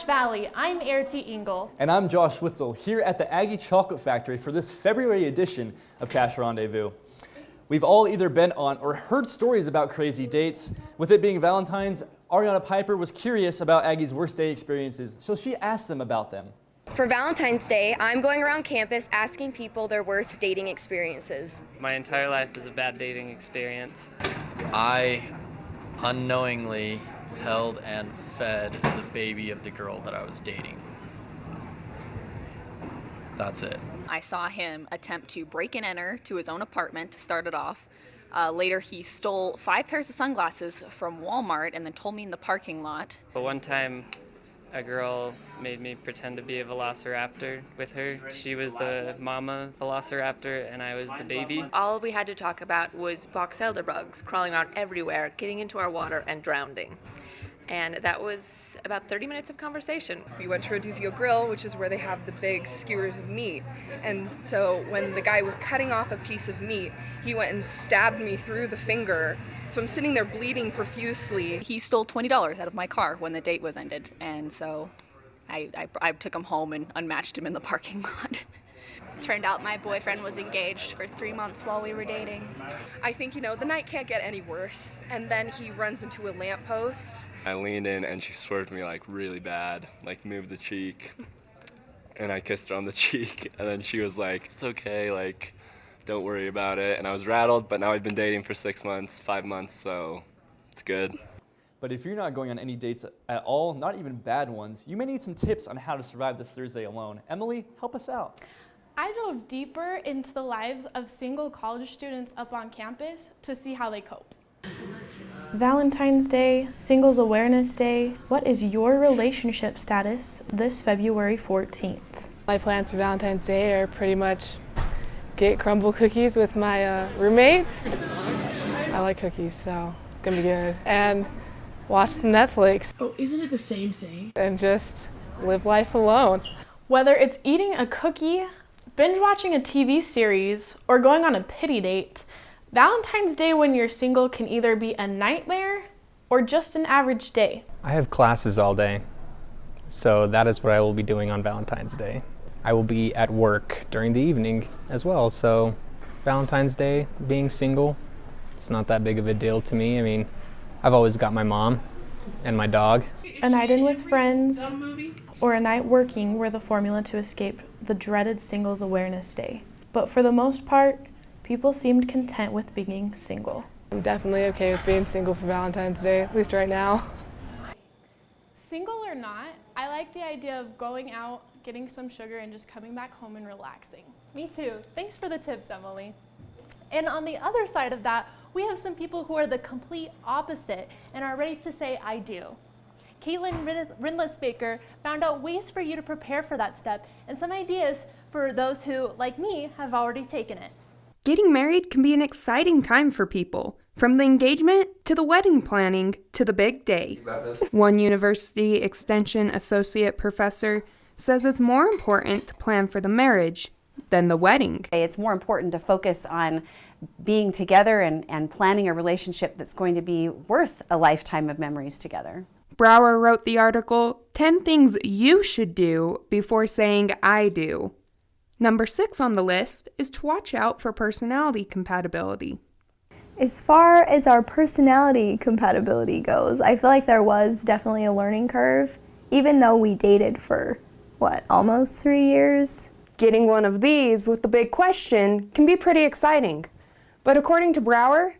Cache Valley. I'm Arity Engel. And I'm Josh Witzel, here at the Aggie Chocolate Factory for this February edition of Cache Rendezvous. We've all either been on or heard stories about crazy dates. With it being Valentine's, Ariana Piper was curious about Aggie's worst day experiences, so she asked them about them. For Valentine's Day, I'm going around campus asking people their worst dating experiences. My entire life is a bad dating experience. I unknowingly held and fed the baby of the girl that I was dating. That's it. I saw him attempt to break and enter to his own apartment to start it off. Later, he stole 5 pairs of sunglasses from Walmart and then told me in the parking lot. But one time, a girl made me pretend to be a velociraptor with her. She was the mama velociraptor and I was the baby. All we had to talk about was box elder bugs crawling around everywhere, getting into our water and drowning. And that was about 30 minutes of conversation. We went to Rodizio Grill, which is where they have the big skewers of meat. And so when the guy was cutting off a piece of meat, he went and stabbed me through the finger. So I'm sitting there bleeding profusely. He stole $20 out of my car when the date was ended. And so I took him home and unmatched him in the parking lot. Turned out my boyfriend was engaged for 3 months while we were dating. I think, the night can't get any worse. And then he runs into a lamppost. I leaned in and she swerved me like really bad, like moved the cheek. And I kissed her on the cheek. And then she was like, it's okay, like, don't worry about it. And I was rattled, but now we've been dating for 6 months, 5 months, so it's good. But if you're not going on any dates at all, not even bad ones, you may need some tips on how to survive this Thursday alone. Emily, help us out. I dove deeper into the lives of single college students up on campus to see how they cope. Valentine's Day, Singles Awareness Day. What is your relationship status this February 14th? My plans for Valentine's Day are pretty much get crumble cookies with my roommates. I like cookies, so it's gonna be good. And watch some Netflix. Oh, isn't it the same thing? And just live life alone. Whether it's eating a cookie, binge watching a TV series, or going on a pity date, Valentine's Day when you're single can either be a nightmare or just an average day. I have classes all day, so that is what I will be doing on Valentine's Day. I will be at work during the evening as well, so Valentine's Day, being single, it's not that big of a deal to me. I mean, I've always got my mom and my dog. A night in with friends, or a night working were the formula to escape the dreaded Singles Awareness Day. But for the most part, people seemed content with being single. I'm definitely okay with being single for Valentine's Day, at least right now. Single or not, I like the idea of going out, getting some sugar, and just coming back home and relaxing. Me too. Thanks for the tips, Emily. And on the other side of that, we have some people who are the complete opposite and are ready to say, I do. Caitlin Rindless-Baker found out ways for you to prepare for that step and some ideas for those who, like me, have already taken it. Getting married can be an exciting time for people, from the engagement to the wedding planning to the big day. One university extension associate professor says it's more important to plan for the marriage than the wedding. It's more important to focus on being together and planning a relationship that's going to be worth a lifetime of memories together. Brower wrote the article, 10 Things You Should Do Before Saying I Do. Number 6 on the list is to watch out for personality compatibility. As far as our personality compatibility goes, I feel like there was definitely a learning curve, even though we dated for, almost 3 years? Getting one of these with the big question can be pretty exciting. But according to Brower,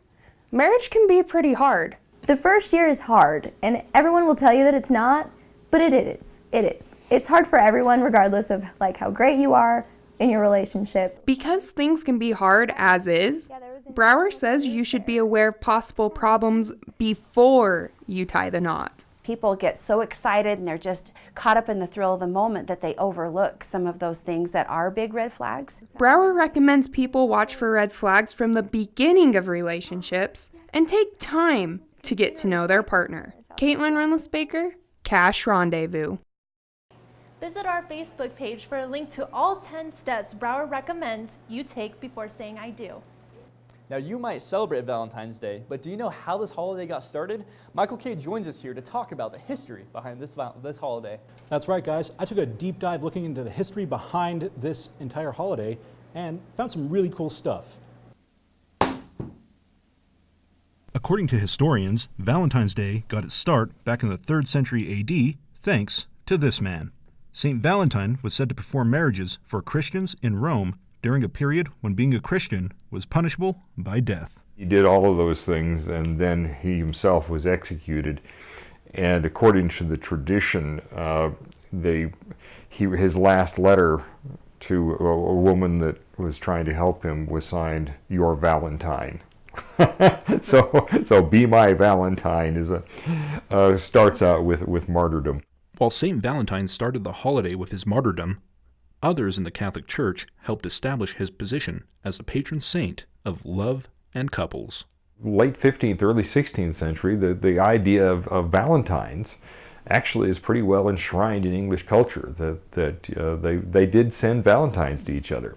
marriage can be pretty hard. The first year is hard, and everyone will tell you that it's not, but it is. It is. It's hard for everyone regardless of how great you are in your relationship. Because things can be hard as is, Brower says you should be aware of possible problems before you tie the knot. People get so excited and they're just caught up in the thrill of the moment that they overlook some of those things that are big red flags. Brower recommends people watch for red flags from the beginning of relationships and take time to get to know their partner. Caitlin Rindless-Baker, Cache Rendezvous. Visit our Facebook page for a link to all 10 steps Brower recommends you take before saying I do. Now, you might celebrate Valentine's Day, but do you know how this holiday got started? Michael K. joins us here to talk about the history behind this holiday. That's right, guys. I took a deep dive looking into the history behind this entire holiday and found some really cool stuff. According to historians, Valentine's Day got its start back in the 3rd century AD thanks to this man. Saint Valentine was said to perform marriages for Christians in Rome during a period when being a Christian was punishable by death. He did all of those things, and then he himself was executed. And according to the tradition, his last letter to a woman that was trying to help him was signed, "Your Valentine." so "Be my Valentine" is starts out with martyrdom. While Saint Valentine started the holiday with his martyrdom, others in the Catholic Church helped establish his position as the patron saint of love and couples. Late 15th, early 16th century, the idea of Valentines actually is pretty well enshrined in English culture, that they did send Valentines to each other.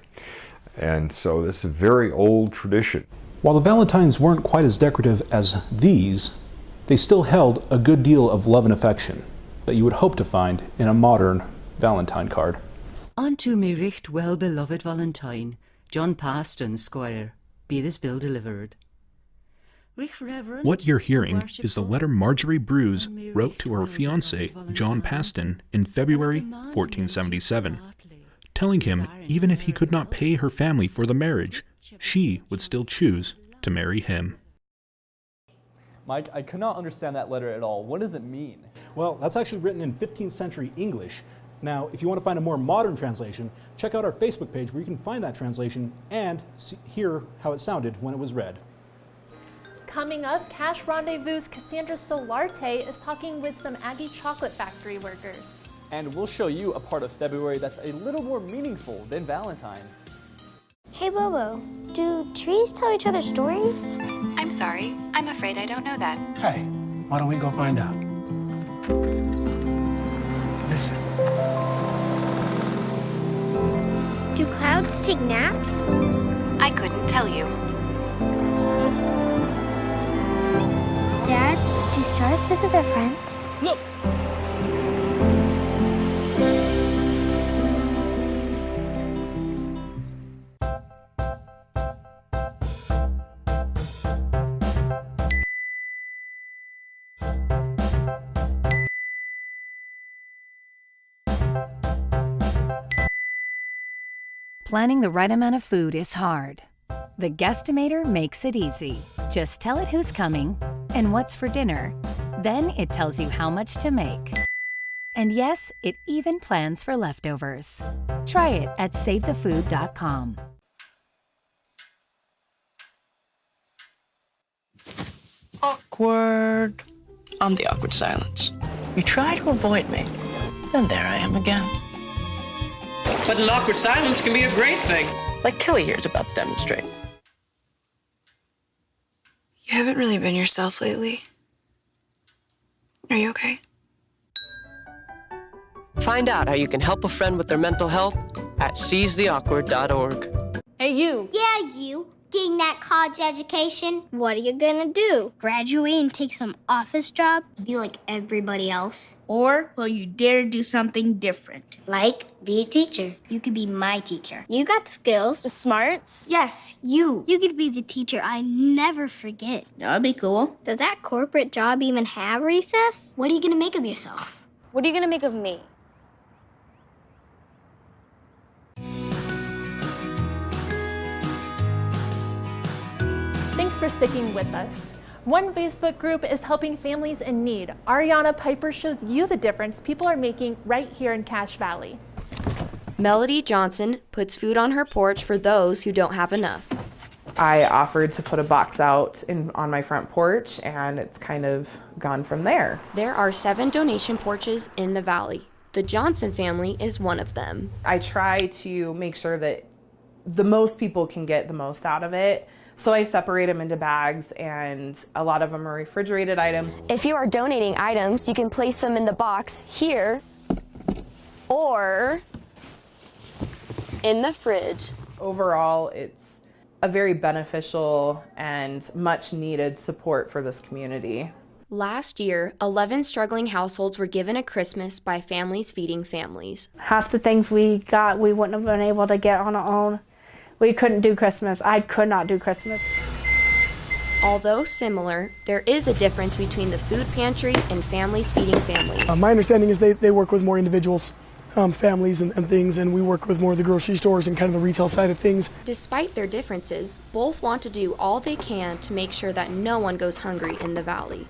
And so this is a very old tradition. While the Valentines weren't quite as decorative as these, they still held a good deal of love and affection that you would hope to find in a modern Valentine card. Unto me richt well-beloved Valentine, John Paston, Squire, be this bill delivered. What you're hearing is the letter Marjorie Bruce wrote to her fiancé, John Paston, in February 1477, telling him even if he could not pay her family for the marriage, she would still choose to marry him. Mike, I could not understand that letter at all. What does it mean? Well, that's actually written in 15th century English. Now, if you want to find a more modern translation, check out our Facebook page where you can find that translation and hear how it sounded when it was read. Coming up, Cache Rendezvous' Cassandra Solarte is talking with some Aggie Chocolate Factory workers. And we'll show you a part of February that's a little more meaningful than Valentine's. Hey Bobo, do trees tell each other stories? I'm sorry, I'm afraid I don't know that. Hey, why don't we go find out? Listen. Do clouds take naps? I couldn't tell you. Dad, do stars visit their friends? Look! Planning the right amount of food is hard. The Guestimator makes it easy. Just tell it who's coming and what's for dinner. Then it tells you how much to make. And yes, it even plans for leftovers. Try it at SaveTheFood.com. Awkward. I'm the awkward silence. You try to avoid me, then there I am again. But an awkward silence can be a great thing. Like Kelly here is about to demonstrate. You haven't really been yourself lately. Are you okay? Find out how you can help a friend with their mental health at seizetheawkward.org. Hey you! Yeah, you! Getting that college education? What are you gonna do? Graduate and take some office job? Be like everybody else? Or will you dare do something different? Like, be a teacher. You could be my teacher. You got the skills. The smarts? Yes, you. You could be the teacher I never forget. That'd be cool. Does that corporate job even have recess? What are you gonna make of yourself? What are you gonna make of me? Thanks for sticking with us. One Facebook group is helping families in need. Ariana Piper shows you the difference people are making right here in Cache Valley. Melody Johnson puts food on her porch for those who don't have enough. I offered to put a box out on my front porch, and it's kind of gone from there. There are 7 donation porches in the valley. The Johnson family is one of them. I try to make sure that the most people can get the most out of it. So I separate them into bags, and a lot of them are refrigerated items. If you are donating items, you can place them in the box here or in the fridge. Overall, it's a very beneficial and much needed support for this community. Last year, 11 struggling households were given a Christmas by Families Feeding Families. Half the things we got, we wouldn't have been able to get on our own. We couldn't do Christmas. I could not do Christmas. Although similar, there is a difference between the food pantry and Families Feeding Families. My understanding is they work with more individuals, families and things, and we work with more of the grocery stores and kind of the retail side of things. Despite their differences, both want to do all they can to make sure that no one goes hungry in the valley.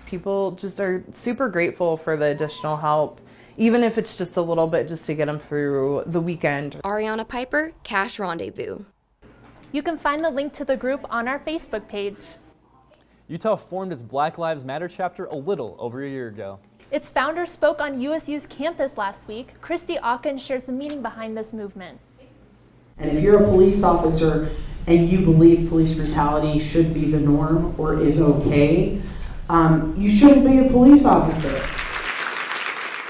People just are super grateful for the additional help, even if it's just a little bit just to get them through the weekend. Ariana Piper, Cache Rendezvous. You can find the link to the group on our Facebook page. Utah formed its Black Lives Matter chapter a little over a year ago. Its founder spoke on USU's campus last week. Christy Ocken shares the meaning behind this movement. And if you're a police officer and you believe police brutality should be the norm or is okay, you shouldn't be a police officer.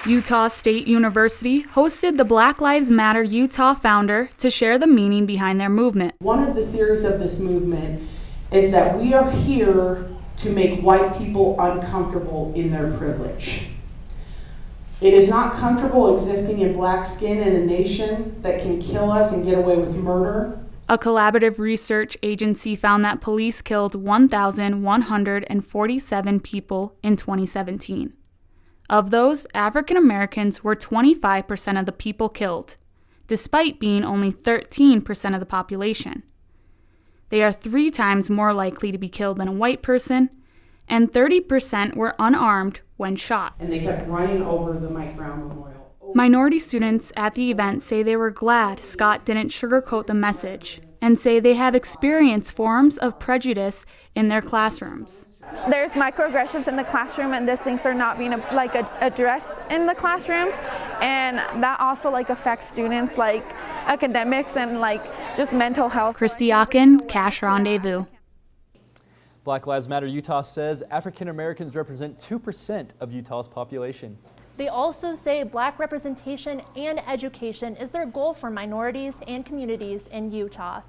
Utah State University hosted the Black Lives Matter Utah founder to share the meaning behind their movement. One of the theories of this movement is that we are here to make white people uncomfortable in their privilege. It is not comfortable existing in black skin in a nation that can kill us and get away with murder. A collaborative research agency found that police killed 1,147 people in 2017. Of those, African Americans were 25% of the people killed, despite being only 13% of the population. They are 3 times more likely to be killed than a white person, and 30% were unarmed when shot. And they kept running over the Mike Brown Memorial. Minority students at the event say they were glad Scott didn't sugarcoat the message, and say they have experienced forms of prejudice in their classrooms. There's microaggressions in the classroom, and these things are not being addressed in the classrooms, and that also affects students academics and just mental health. Christy Ocken, Cache Rendezvous. Black Lives Matter Utah says African Americans represent 2% of Utah's population. They also say Black representation and education is their goal for minorities and communities in Utah.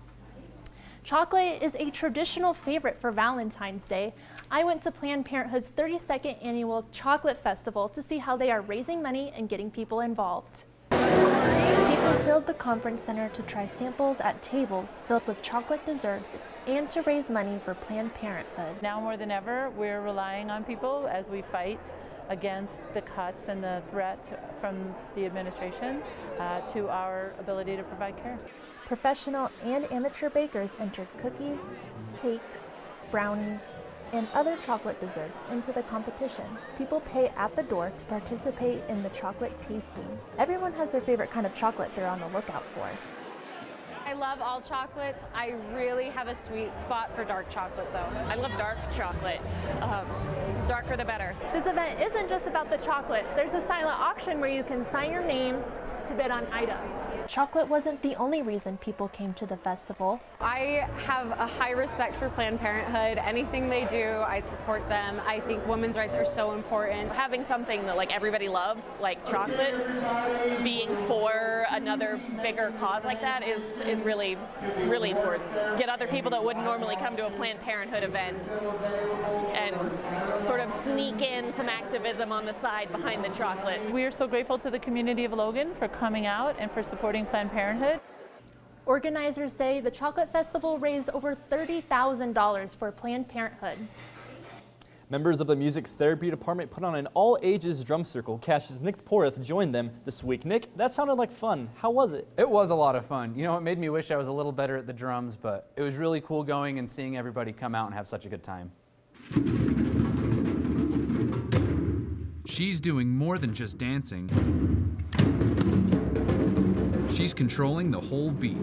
Chocolate is a traditional favorite for Valentine's Day. I went to Planned Parenthood's 32nd annual Chocolate Festival to see how they are raising money and getting people involved. People filled the conference center to try samples at tables filled with chocolate desserts and to raise money for Planned Parenthood. Now more than ever, we're relying on people as we fight against the cuts and the threat from the administration to our ability to provide care. Professional and amateur bakers entered cookies, cakes, brownies, and other chocolate desserts into the competition. People pay at the door to participate in the chocolate tasting. Everyone has their favorite kind of chocolate they're on the lookout for. I love all chocolates. I really have a sweet spot for dark chocolate though. I love dark chocolate. Darker the better. This event isn't just about the chocolate. There's a silent auction where you can sign your name to bid on items. Chocolate wasn't the only reason people came to the festival. I have a high respect for Planned Parenthood. Anything they do, I support them. I think women's rights are so important. Having something that everybody loves, like chocolate, being for another bigger cause like that is really, really important. Get other people that wouldn't normally come to a Planned Parenthood event and sort of sneak in some activism on the side behind the chocolate. We are so grateful to the community of Logan for coming out and for supporting Planned Parenthood. Organizers say the Chocolate Festival raised over $30,000 for Planned Parenthood. Members of the music therapy department put on an all-ages drum circle. Cache's Nick Porth joined them this week. Nick, that sounded like fun. How was it? It was a lot of fun. You know, it made me wish I was a little better at the drums, but it was really cool going and seeing everybody come out and have such a good time. She's doing more than just dancing. She's controlling the whole beat.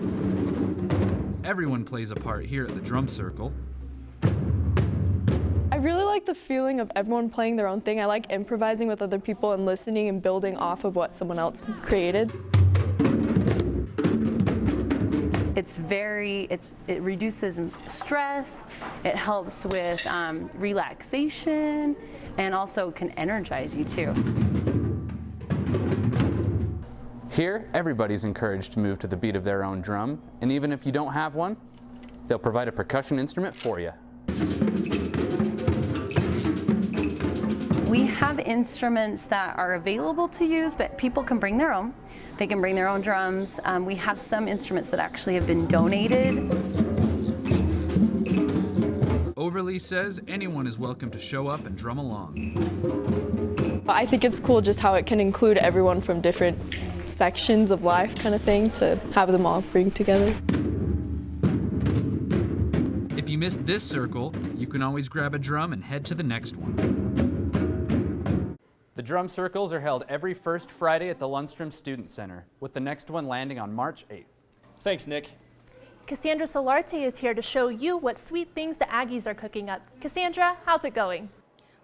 Everyone plays a part here at the drum circle. I really like the feeling of everyone playing their own thing. I like improvising with other people and listening and building off of what someone else created. It reduces stress, it helps with relaxation, and also can energize you too. Here, everybody's encouraged to move to the beat of their own drum, and even if you don't have one, They'll provide a percussion instrument for you. We have instruments that are available to use, but people can bring their own. They can bring their own drums. We have some instruments that actually have been donated. Overly says anyone is welcome to show up and drum along. I think it's cool just how it can include everyone from different sections of life kind of thing to have them all bring together. If you missed this circle, you can always grab a drum and head to the next one. The drum circles are held every first Friday at the Lundstrom Student Center, with the next one landing on March 8th. Thanks, Nick. Cassandra Solarte is here to show you what sweet things the Aggies are cooking up. Cassandra, how's it going?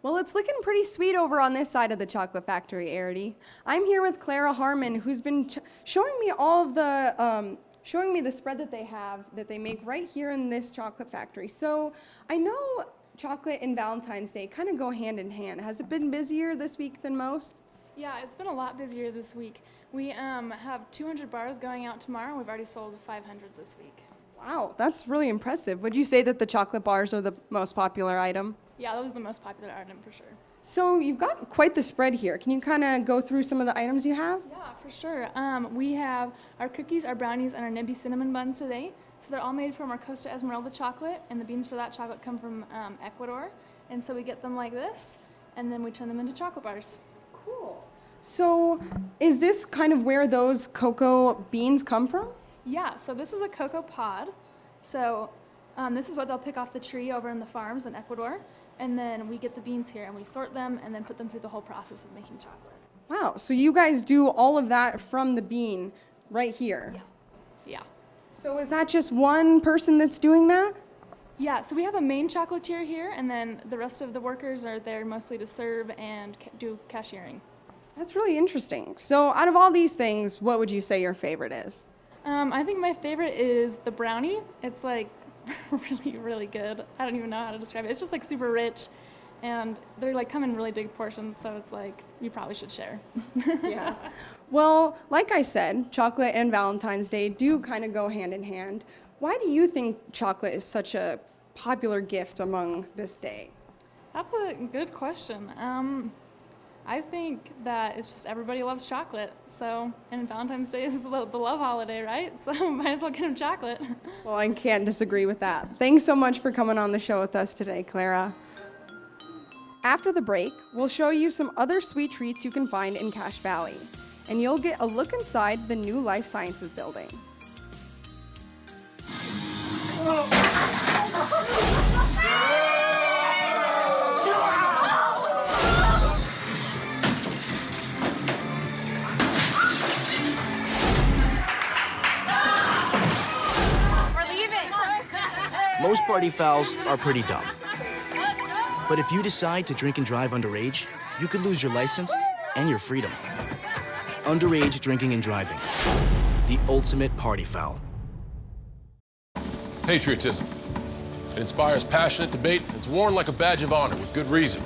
Well, it's looking pretty sweet over on this side of the chocolate factory, Arity. I'm here with Clara Harmon, who's been showing me all of the showing me the spread that they have that they make right here in this chocolate factory. So I know chocolate and Valentine's Day kind of go hand in hand. Has it been busier this week than most? Yeah, it's been a lot busier this week. We have 200 bars going out tomorrow. We've already sold 500 this week. Wow, that's really impressive. Would you say that the chocolate bars are the most popular item? Yeah, that was the most popular item for sure. So you've got quite the spread here. Can you kind of go through some of the items you have? Yeah, for sure. We have our cookies, our brownies, and our Nibby cinnamon buns today. So they're all made from our Costa Esmeralda chocolate, and the beans for that chocolate come from Ecuador. And so we get them like this, and then we turn them into chocolate bars. Cool. So is this kind of where those cocoa beans come from? Yeah, so this is a cocoa pod. So this is what they'll pick off the tree over in the farms in Ecuador. And then we get the beans here and we sort them and then put them through the whole process of making chocolate. Wow, so you guys do all of that from the bean right here? Yeah. So is that just one person that's doing that? Yeah, so we have a main chocolatier here, and then the rest of the workers are there mostly to serve and do cashiering. That's really interesting. So out of all these things, what would you say your favorite is? I think my favorite is the brownie. It's like really, really good. I don't even know how to describe it. It's just like super rich, and they're like come in really big portions, so it's like you probably should share. Yeah. Well, like I said, chocolate and Valentine's Day do kind of go hand in hand. Why do you think chocolate is such a popular gift among this day? That's a good question. I think that it's just everybody loves chocolate. So, and Valentine's Day is the love holiday, right? So might as well get them chocolate. Well, I can't disagree with that. Thanks so much for coming on the show with us today, Clara. After the break, we'll show you some other sweet treats you can find in Cache Valley, and you'll get a look inside the new Life Sciences building. Most party fouls are pretty dumb. But if you decide to drink and drive underage, you could lose your license and your freedom. Underage drinking and driving. The ultimate party foul. Patriotism. It inspires passionate debate. It's worn like a badge of honor with good reason.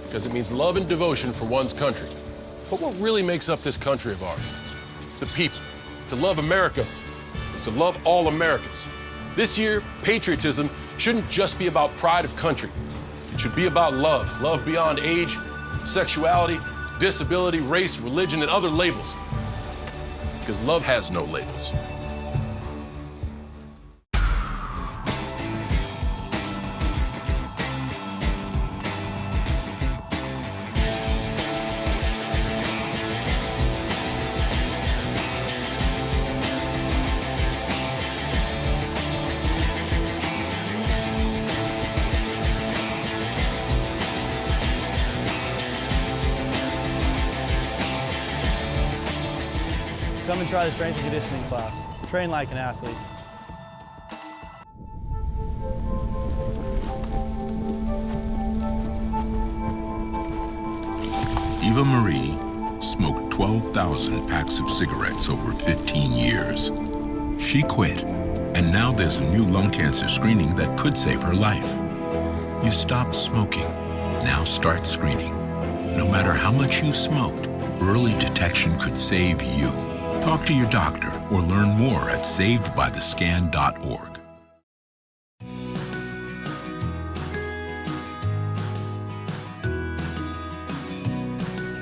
Because it means love and devotion for one's country. But what really makes up this country of ours? It's the people. To love America is to love all Americans. This year, patriotism shouldn't just be about pride of country. It should be about love. Love beyond age, sexuality, disability, race, religion, and other labels. Because love has no labels. Come and try the strength and conditioning class. Train like an athlete. Eva Marie smoked 12,000 packs of cigarettes over 15 years. She quit, and now there's a new lung cancer screening that could save her life. You stopped smoking. Now start screening. No matter how much you smoked, early detection could save you. Talk to your doctor or learn more at savedbythescan.org.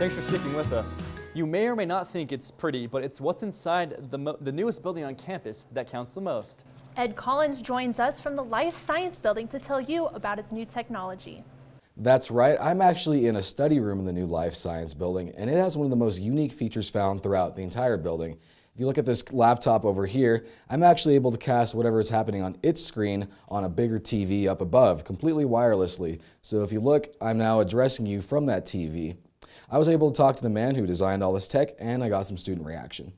Thanks for sticking with us. You may or may not think it's pretty, but it's what's inside the newest building on campus that counts the most. Ed Collins joins us from the Life Science Building to tell you about its new technology. That's right, I'm actually in a study room in the new Life Science Building, and it has one of the most unique features found throughout the entire building. If you look at this laptop over here, I'm actually able to cast whatever is happening on its screen on a bigger TV up above, completely wirelessly. So if you look, I'm now addressing you from that TV. I was able to talk to the man who designed all this tech, and I got some student reaction.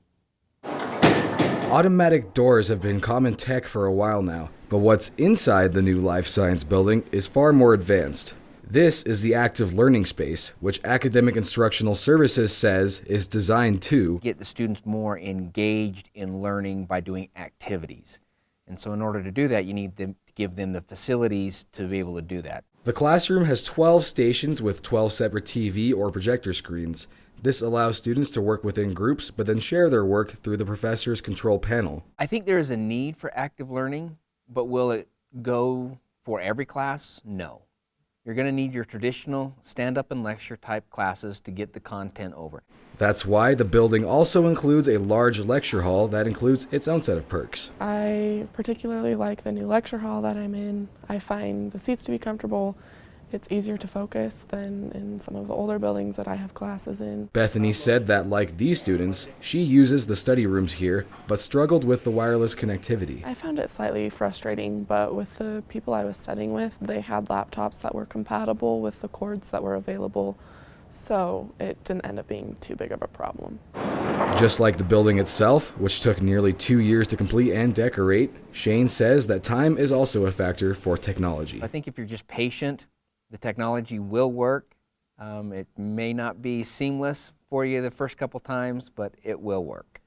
Automatic doors have been common tech for a while now, but what's inside the new Life Science Building is far more advanced. This is the active learning space, which Academic Instructional Services says is designed to get the students more engaged in learning by doing activities. And so in order to do that, you need to give them the facilities to be able to do that. The classroom has 12 stations with 12 separate TV or projector screens. This allows students to work within groups, but then share their work through the professor's control panel. I think there is a need for active learning, but will it go for every class? No. You're going to need your traditional stand-up and lecture type classes to get the content over. That's why the building also includes a large lecture hall that includes its own set of perks. I particularly like the new lecture hall that I'm in. I find the seats to be comfortable. It's easier to focus than in some of the older buildings that I have classes in. Bethany said that, like these students, she uses the study rooms here, but struggled with the wireless connectivity. I found it slightly frustrating, but with the people I was studying with, they had laptops that were compatible with the cords that were available, so it didn't end up being too big of a problem. Just like the building itself, which took nearly 2 years to complete and decorate, Shane says that time is also a factor for technology. I think if you're just patient, the technology will work. It may not be seamless for you the first couple times, but it will work.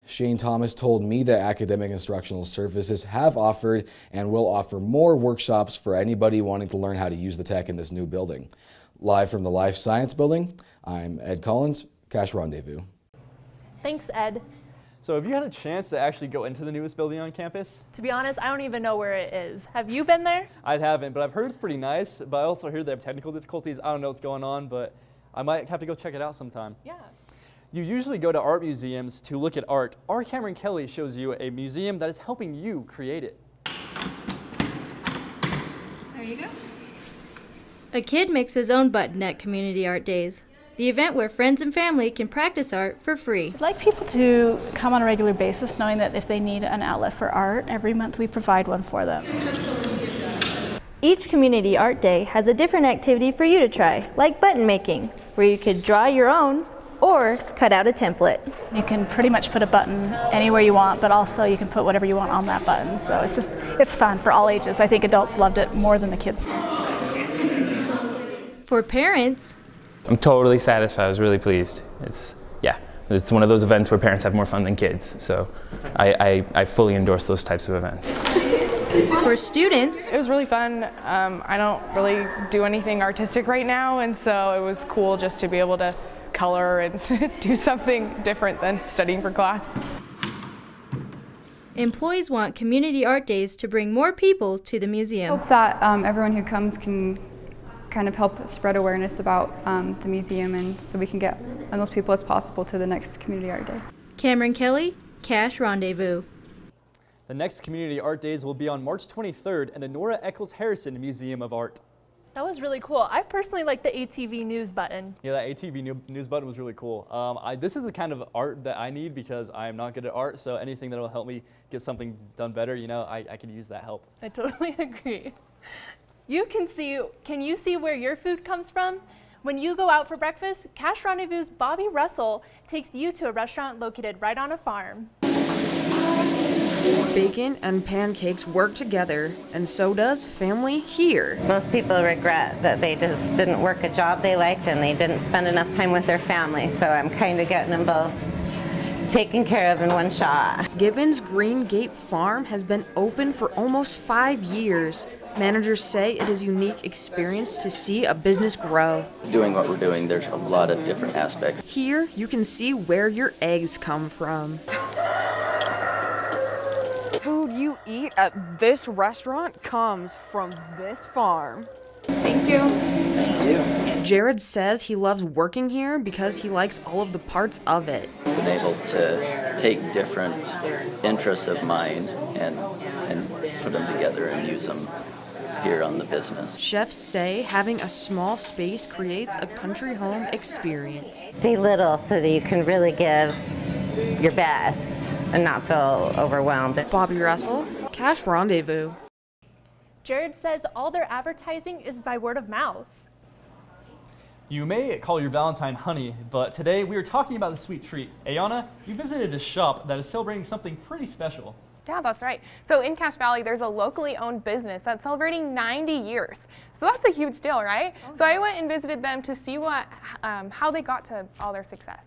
Shane Thomas told me that Academic Instructional Services have offered and will offer more workshops for anybody wanting to learn how to use the tech in this new building. Live from the Life Science Building, I'm Ed Collins, Cache Rendezvous. Thanks, Ed. So have you had a chance to actually go into the newest building on campus? To be honest, I don't even know where it is. Have you been there? I haven't, but I've heard it's pretty nice, but I also heard they have technical difficulties. I don't know what's going on, but I might have to go check it out sometime. Yeah. You usually go to art museums to look at art. Our Cameron Kelly shows you a museum that is helping you create it. There you go. A kid makes his own button at Community Art Days, the event where friends and family can practice art for free. I'd like people to come on a regular basis knowing that if they need an outlet for art, every month we provide one for them. Each Community Art Day has a different activity for you to try, like button making, where you could draw your own or cut out a template. You can pretty much put a button anywhere you want, but also you can put whatever you want on that button. So it's fun for all ages. I think adults loved it more than the kids. For parents, I'm totally satisfied. I was really pleased. It's one of those events where parents have more fun than kids. So I fully endorse those types of events. For students, it was really fun. I don't really do anything artistic right now, and so it was cool just to be able to color and do something different than studying for class. Employees want Community Art Days to bring more people to the museum. I hope that everyone who comes can kind of help spread awareness about the museum, and so we can get as most people as possible to the next Community Art Day. Cameron Kelly, Cache Rendezvous. The next Community Art Days will be on March 23rd in the Nora Eccles Harrison Museum of Art. That was really cool. I personally like the ATV news button. Yeah, that ATV news button was really cool. This is the kind of art that I need because I am not good at art, so anything that will help me get something done better, I could use that help. I totally agree. Can you see where your food comes from? When you go out for breakfast, Cache Rendezvous' Bobby Russell takes you to a restaurant located right on a farm. Bacon and pancakes work together, and so does family here. Most people regret that they just didn't work a job they liked and they didn't spend enough time with their family, so I'm kind of getting them both taken care of in one shot. Gibbons Green Gate Farm has been open for almost 5 years. Managers say it is a unique experience to see a business grow. Doing what we're doing, there's a lot of different aspects. Here, you can see where your eggs come from. Food you eat at this restaurant comes from this farm. Thank you. Thank you. Jared says he loves working here because he likes all of the parts of it. Been able to take different interests of mine and put them together and use them here on the business. Chefs say having a small space creates a country home experience. Stay little so that you can really give your best and not feel overwhelmed. Bobby Russell, Cache Rendezvous. Jared says all their advertising is by word of mouth. You may call your Valentine honey, but today we are talking about a sweet treat. Ayana, you visited a shop that is celebrating something pretty special. Yeah, that's right. So in Cache Valley, there's a locally owned business that's celebrating 90 years. So that's a huge deal, right? So I went and visited them to see how they got to all their success.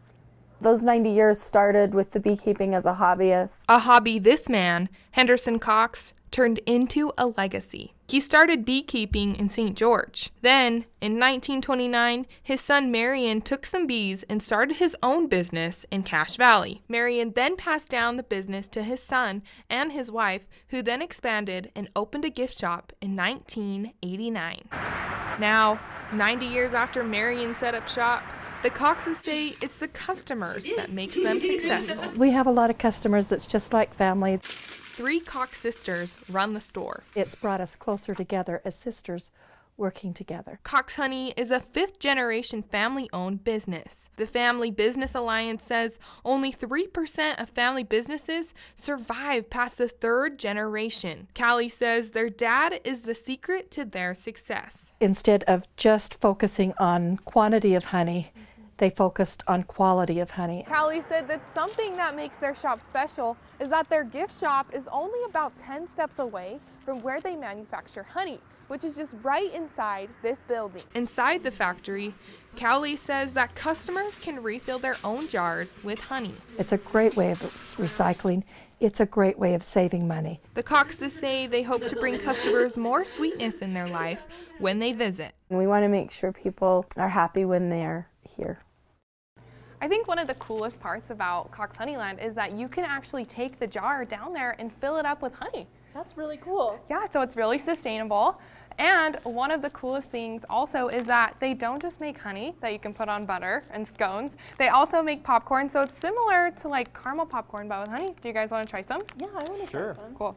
Those 90 years started with the beekeeping as a hobbyist. A hobby this man, Henderson Cox, turned into a legacy. He started beekeeping in St. George. Then, in 1929, his son Marion took some bees and started his own business in Cache Valley. Marion then passed down the business to his son and his wife, who then expanded and opened a gift shop in 1989. Now, 90 years after Marion set up shop, the Coxes say it's the customers that makes them successful. We have a lot of customers that's just like family. 3 Cox sisters run the store. It's brought us closer together as sisters working together. Cox Honey is a 5th-generation family-owned business. The Family Business Alliance says only 3% of family businesses survive past the 3rd generation. Callie says their dad is the secret to their success. Instead of just focusing on quantity of honey, they focused on quality of honey. Callie said that something that makes their shop special is that their gift shop is only about 10 steps away from where they manufacture honey, which is just right inside this building. Inside the factory, Callie says that customers can refill their own jars with honey. It's a great way of recycling. It's a great way of saving money. The Coxes say they hope to bring customers more sweetness in their life when they visit. We want to make sure people are happy when they're here. I think one of the coolest parts about Cox Honeyland is that you can actually take the jar down there and fill it up with honey. That's really cool. Yeah, so it's really sustainable. And one of the coolest things also is that they don't just make honey that you can put on butter and scones. They also make popcorn, so it's similar to like caramel popcorn but with honey. Do you guys want to try some? Yeah, I want to try some. Cool.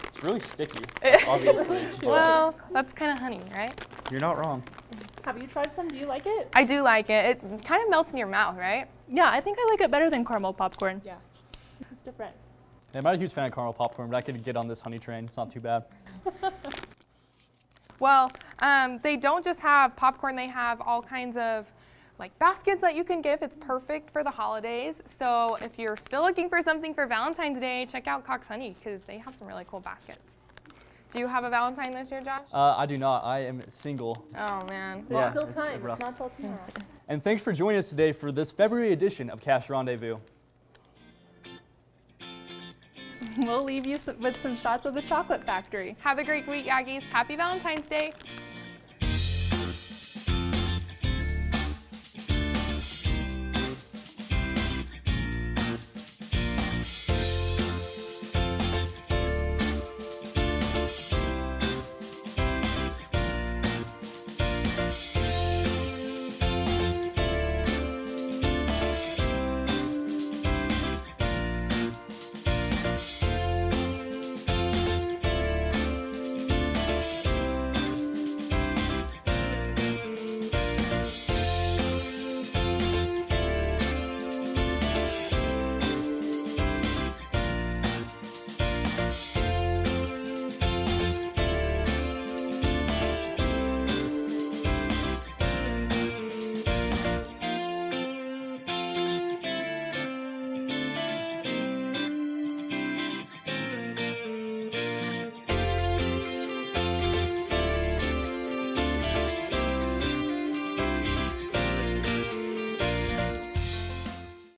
It's really sticky, obviously. Well, that's kind of honey, right? You're not wrong. Have you tried some? Do you like it? I do like it. It kind of melts in your mouth, right? Yeah, I think I like it better than caramel popcorn. Yeah, it's different. I'm not a huge fan of caramel popcorn, but I could get on this honey train. It's not too bad. Well, they don't just have popcorn. They have all kinds of like baskets that you can give. It's perfect for the holidays. So if you're still looking for something for Valentine's Day, check out Cox Honey because they have some really cool baskets. Do you have a Valentine this year, Josh? I do not. I am single. Oh, man. There's still time. It's not till tomorrow. And thanks for joining us today for this February edition of Cache Rendezvous. We'll leave you with some shots of the Chocolate Factory. Have a great week, Aggies. Happy Valentine's Day.